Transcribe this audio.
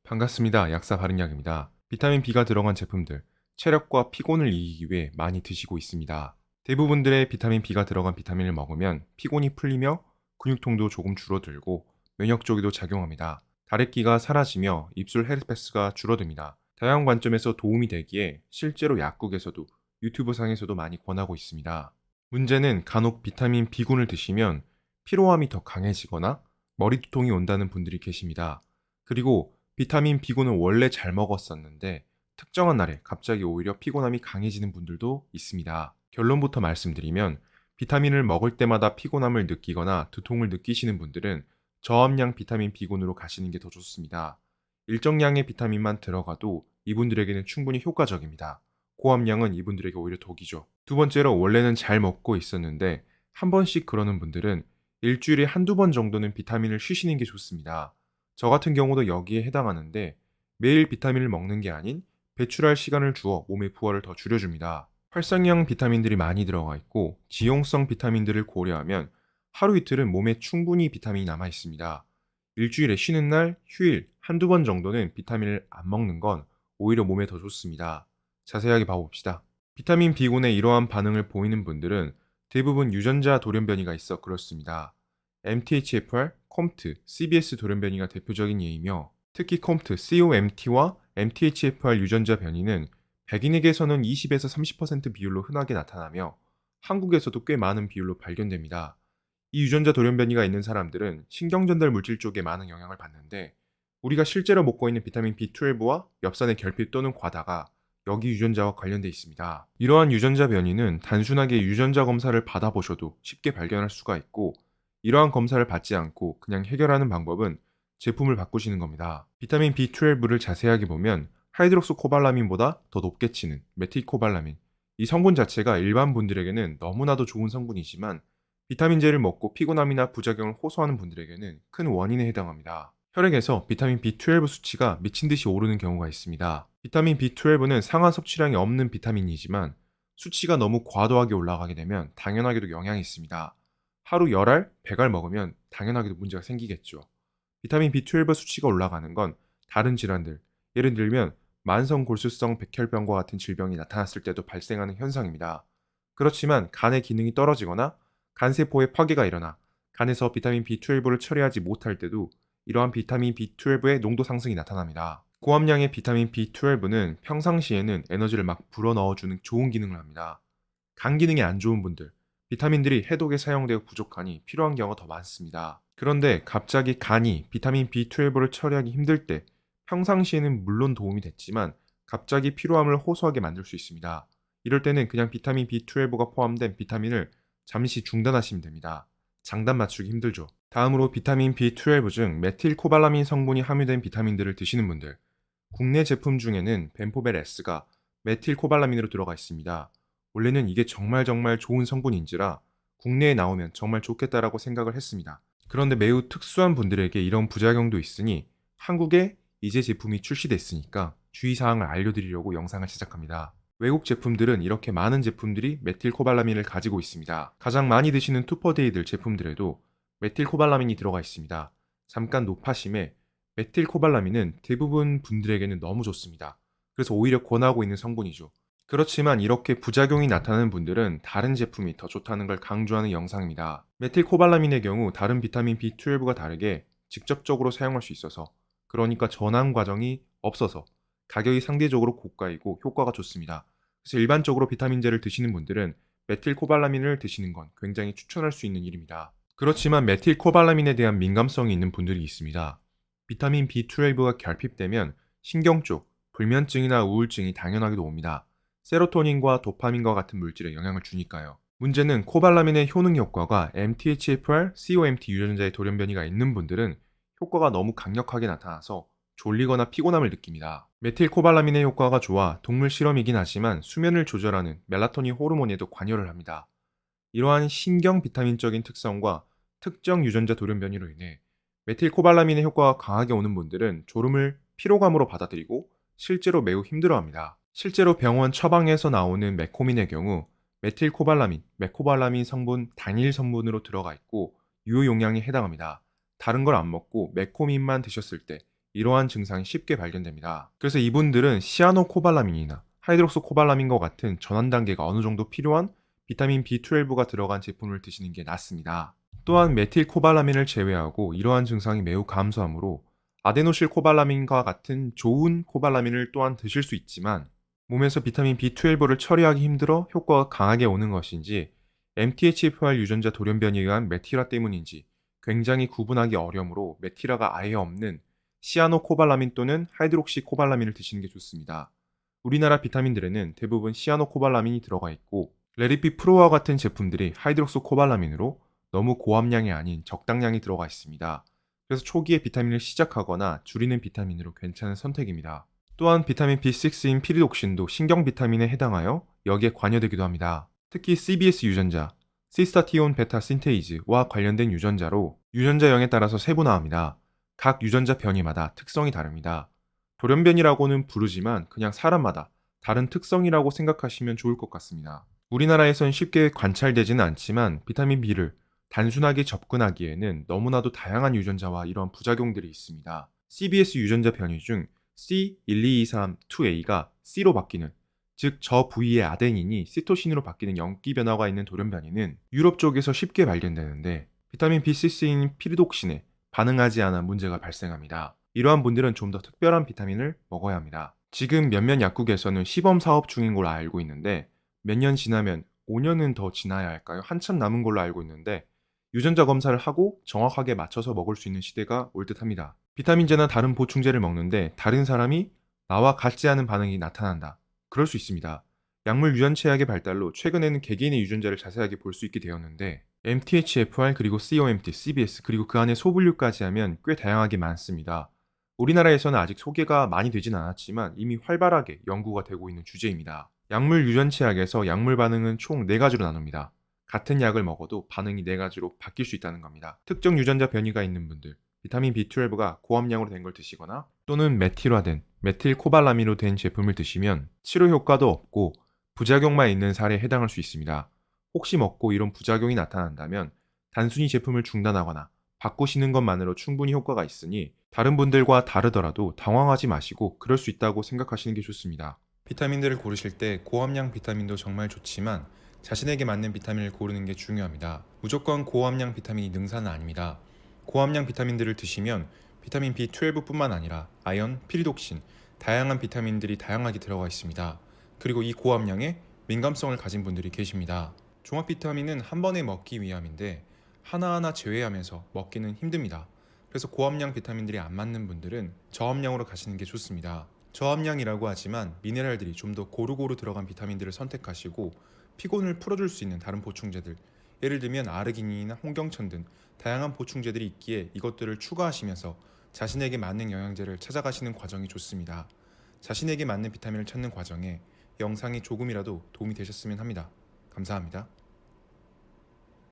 반갑습니다. 약사 바른약입니다. 비타민 B가 들어간 제품들, 체력과 피곤을 이기기 위해 많이 드시고 있습니다. 대부분들의 비타민 B가 들어간 비타민을 먹으면 피곤이 풀리며 근육통도 조금 줄어들고 면역 쪽에도 작용합니다. 다래끼가 사라지며 입술 헤르페스가 줄어듭니다. 다양한 관점에서 도움이 되기에 실제로 약국에서도 유튜브 상에서도 많이 권하고 있습니다. 문제는 간혹 비타민 B군을 드시면 피로함이 더 강해지거나 머리 두통이 온다는 분들이 계십니다. 그리고 비타민 B군은 원래 잘 먹었었는데 특정한 날에 갑자기 오히려 피곤함이 강해지는 분들도 있습니다. 결론부터 말씀드리면 비타민을 먹을 때마다 피곤함을 느끼거나 두통을 느끼시는 분들은 저함량 비타민 B군으로 가시는 게 더 좋습니다. 일정량의 비타민만 들어가도 이분들에게는 충분히 효과적입니다. 고함량은 이분들에게 오히려 독이죠. 두 번째로 원래는 잘 먹고 있었는데 한 번씩 그러는 분들은 일주일에 한두 번 정도는 비타민을 쉬시는 게 좋습니다. 저 같은 경우도 여기에 해당하는데 매일 비타민을 먹는 게 아닌 배출할 시간을 주어 몸의 부하를 더 줄여줍니다. 활성형 비타민들이 많이 들어가 있고 지용성 비타민들을 고려하면 하루 이틀은 몸에 충분히 비타민이 남아 있습니다. 일주일에 쉬는 날, 휴일 한두 번 정도는 비타민을 안 먹는 건 오히려 몸에 더 좋습니다. 자세하게 봐봅시다. 비타민 B군의 이러한 반응을 보이는 분들은 대부분 유전자 돌연변이가 있어 그렇습니다. MTHFR, COMT, CBS 돌연변이가 대표적인 예이며 특히 COMT, COMT와 MTHFR 유전자 변이는 백인에게서는 20에서 30% 비율로 흔하게 나타나며 한국에서도 꽤 많은 비율로 발견됩니다. 이 유전자 돌연변이가 있는 사람들은 신경전달 물질 쪽에 많은 영향을 받는데 우리가 실제로 먹고 있는 비타민 B12와 엽산의 결핍 또는 과다가 여기 유전자와 관련돼 있습니다. 이러한 유전자 변이는 단순하게 유전자 검사를 받아보셔도 쉽게 발견할 수가 있고 이러한 검사를 받지 않고 그냥 해결하는 방법은 제품을 바꾸시는 겁니다. 비타민 B12를 자세하게 보면 하이드록스코발라민보다 더 높게 치는 메틸코발라민, 이 성분 자체가 일반 분들에게는 너무나도 좋은 성분이지만 비타민제를 먹고 피곤함이나 부작용을 호소하는 분들에게는 큰 원인에 해당합니다. 혈액에서 비타민 B12 수치가 미친 듯이 오르는 경우가 있습니다. 비타민 B12는 상한 섭취량이 없는 비타민이지만 수치가 너무 과도하게 올라가게 되면 당연하게도 영향이 있습니다. 하루 열알, 백알 먹으면 당연하게도 문제가 생기겠죠. 비타민 B12 수치가 올라가는 건 다른 질환들, 예를 들면 만성 골수성 백혈병과 같은 질병이 나타났을 때도 발생하는 현상입니다. 그렇지만 간의 기능이 떨어지거나 간세포의 파괴가 일어나 간에서 비타민 B12를 처리하지 못할 때도 이러한 비타민 B12의 농도 상승이 나타납니다. 고함량의 비타민 B12는 평상시에는 에너지를 막 불어넣어주는 좋은 기능을 합니다. 간 기능이 안 좋은 분들, 비타민들이 해독에 사용되어 부족하니 필요한 경우가 더 많습니다. 그런데 갑자기 간이 비타민 B12를 처리하기 힘들 때 평상시에는 물론 도움이 됐지만 갑자기 피로함을 호소하게 만들 수 있습니다. 이럴 때는 그냥 비타민 B12가 포함된 비타민을 잠시 중단하시면 됩니다. 장단 맞추기 힘들죠. 다음으로 비타민 B12 중 메틸코발라민 성분이 함유된 비타민들을 드시는 분들, 국내 제품 중에는 벤포벨 S가 메틸코발라민으로 들어가 있습니다. 원래는 이게 정말 좋은 성분인지라 국내에 나오면 정말 좋겠다라고 생각을 했습니다. 그런데 매우 특수한 분들에게 이런 부작용도 있으니 한국에 이제 제품이 출시됐으니까 주의사항을 알려드리려고 영상을 제작합니다. 외국 제품들은 이렇게 많은 제품들이 메틸코발라민을 가지고 있습니다. 가장 많이 드시는 투퍼데이들 제품들에도 메틸코발라민이 들어가 있습니다. 잠깐 노파심에 메틸코발라민은 대부분 분들에게는 너무 좋습니다. 그래서 오히려 권하고 있는 성분이죠. 그렇지만 이렇게 부작용이 나타나는 분들은 다른 제품이 더 좋다는 걸 강조하는 영상입니다. 메틸코발라민의 경우 다른 비타민 B12가 다르게 직접적으로 사용할 수 있어서 그러니까 전환 과정이 없어서 가격이 상대적으로 고가이고 효과가 좋습니다. 그래서 일반적으로 비타민제를 드시는 분들은 메틸코발라민을 드시는 건 굉장히 추천할 수 있는 일입니다. 그렇지만 메틸코발라민에 대한 민감성이 있는 분들이 있습니다. 비타민 B12가 결핍되면 신경 쪽 불면증이나 우울증이 당연하게도 옵니다. 세로토닌과 도파민과 같은 물질에 영향을 주니까요. 문제는 코발라민의 효능 효과가 MTHFR, COMT 유전자의 돌연변이가 있는 분들은 효과가 너무 강력하게 나타나서 졸리거나 피곤함을 느낍니다. 메틸코발라민의 효과가 좋아 동물 실험이긴 하지만 수면을 조절하는 멜라토닌 호르몬에도 관여를 합니다. 이러한 신경 비타민적인 특성과 특정 유전자 돌연변이로 인해 메틸코발라민의 효과가 강하게 오는 분들은 졸음을 피로감으로 받아들이고 실제로 매우 힘들어합니다. 실제로 병원 처방에서 나오는 메코민의 경우 메틸코발라민, 메코발라민 성분 단일 성분으로 들어가 있고 유효 용량에 해당합니다. 다른 걸 안 먹고 메코민만 드셨을 때 이러한 증상이 쉽게 발견됩니다. 그래서 이분들은 시아노코발라민이나 하이드록소코발라민과 같은 전환 단계가 어느 정도 필요한 비타민 B12가 들어간 제품을 드시는 게 낫습니다. 또한 메틸코발라민을 제외하고 이러한 증상이 매우 감소하므로 아데노실코발라민과 같은 좋은 코발라민을 또한 드실 수 있지만 몸에서 비타민 B12를 처리하기 힘들어 효과가 강하게 오는 것인지 MTHFR 유전자 돌연변이에 의한 메티라 때문인지 굉장히 구분하기 어려우므로 메티라가 아예 없는 시아노코발라민 또는 하이드록시코발라민을 드시는 게 좋습니다. 우리나라 비타민들에는 대부분 시아노코발라민이 들어가 있고 레리피 프로와 같은 제품들이 하이드록소코발라민으로 너무 고함량이 아닌 적당량이 들어가 있습니다. 그래서 초기에 비타민을 시작하거나 줄이는 비타민으로 괜찮은 선택입니다. 또한 비타민 B6인 피리독신도 신경 비타민에 해당하여 여기에 관여되기도 합니다. 특히 CBS 유전자, 시스타티온 베타 신테이즈와 관련된 유전자로 유전자형에 따라서 세분화합니다. 각 유전자 변이마다 특성이 다릅니다. 돌연변이라고는 부르지만 그냥 사람마다 다른 특성이라고 생각하시면 좋을 것 같습니다. 우리나라에선 쉽게 관찰되지는 않지만 비타민 B를 단순하게 접근하기에는 너무나도 다양한 유전자와 이런 부작용들이 있습니다. CBS 유전자 변이 중 C12232A가 C로 바뀌는, 즉 저 부위의 아데닌이 시토신으로 바뀌는 염기 변화가 있는 돌연변이는 유럽 쪽에서 쉽게 발견되는데 비타민 B6인 피리독신에 반응하지 않아 문제가 발생합니다. 이러한 분들은 좀 더 특별한 비타민을 먹어야 합니다. 지금 몇몇 약국에서는 시범 사업 중인 걸로 알고 있는데 몇 년 지나면 5년은 더 지나야 할까요? 한참 남은 걸로 알고 있는데 유전자 검사를 하고 정확하게 맞춰서 먹을 수 있는 시대가 올 듯합니다. 비타민제나 다른 보충제를 먹는데 다른 사람이 나와 같지 않은 반응이 나타난다. 그럴 수 있습니다. 약물 유전체학의 발달로 최근에는 개개인의 유전자를 자세하게 볼 수 있게 되었는데 MTHFR 그리고 COMT, CBS 그리고 그 안에 소분류까지 하면 꽤 다양하게 많습니다. 우리나라에서는 아직 소개가 많이 되진 않았지만 이미 활발하게 연구가 되고 있는 주제입니다. 약물 유전체학에서 약물 반응은 총 4가지로 나눕니다. 같은 약을 먹어도 반응이 4가지로 바뀔 수 있다는 겁니다. 특정 유전자 변이가 있는 분들, 비타민 B12가 고함량으로 된 걸 드시거나 또는 메틸화된, 메틸코발라민으로 된 제품을 드시면 치료 효과도 없고 부작용만 있는 사례에 해당할 수 있습니다. 혹시 먹고 이런 부작용이 나타난다면 단순히 제품을 중단하거나 바꾸시는 것만으로 충분히 효과가 있으니 다른 분들과 다르더라도 당황하지 마시고 그럴 수 있다고 생각하시는 게 좋습니다. 비타민들을 고르실 때 고함량 비타민도 정말 좋지만 자신에게 맞는 비타민을 고르는 게 중요합니다. 무조건 고함량 비타민이 능사는 아닙니다. 고함량 비타민들을 드시면 비타민 B12뿐만 아니라 아연, 피리독신, 다양한 비타민들이 다양하게 들어가 있습니다. 그리고 이 고함량에 민감성을 가진 분들이 계십니다. 종합 비타민은 한 번에 먹기 위함인데 하나하나 제외하면서 먹기는 힘듭니다. 그래서 고함량 비타민들이 안 맞는 분들은 저함량으로 가시는 게 좋습니다. 저함량이라고 하지만 미네랄들이 좀 더 고루고루 들어간 비타민들을 선택하시고 피곤을 풀어줄 수 있는 다른 보충제들, 예를 들면 아르기닌이나 홍경천 등 다양한 보충제들이 있기에 이것들을 추가하시면서 자신에게 맞는 영양제를 찾아가시는 과정이 좋습니다. 자신에게 맞는 비타민을 찾는 과정에 영상이 조금이라도 도움이 되셨으면 합니다. 감사합니다.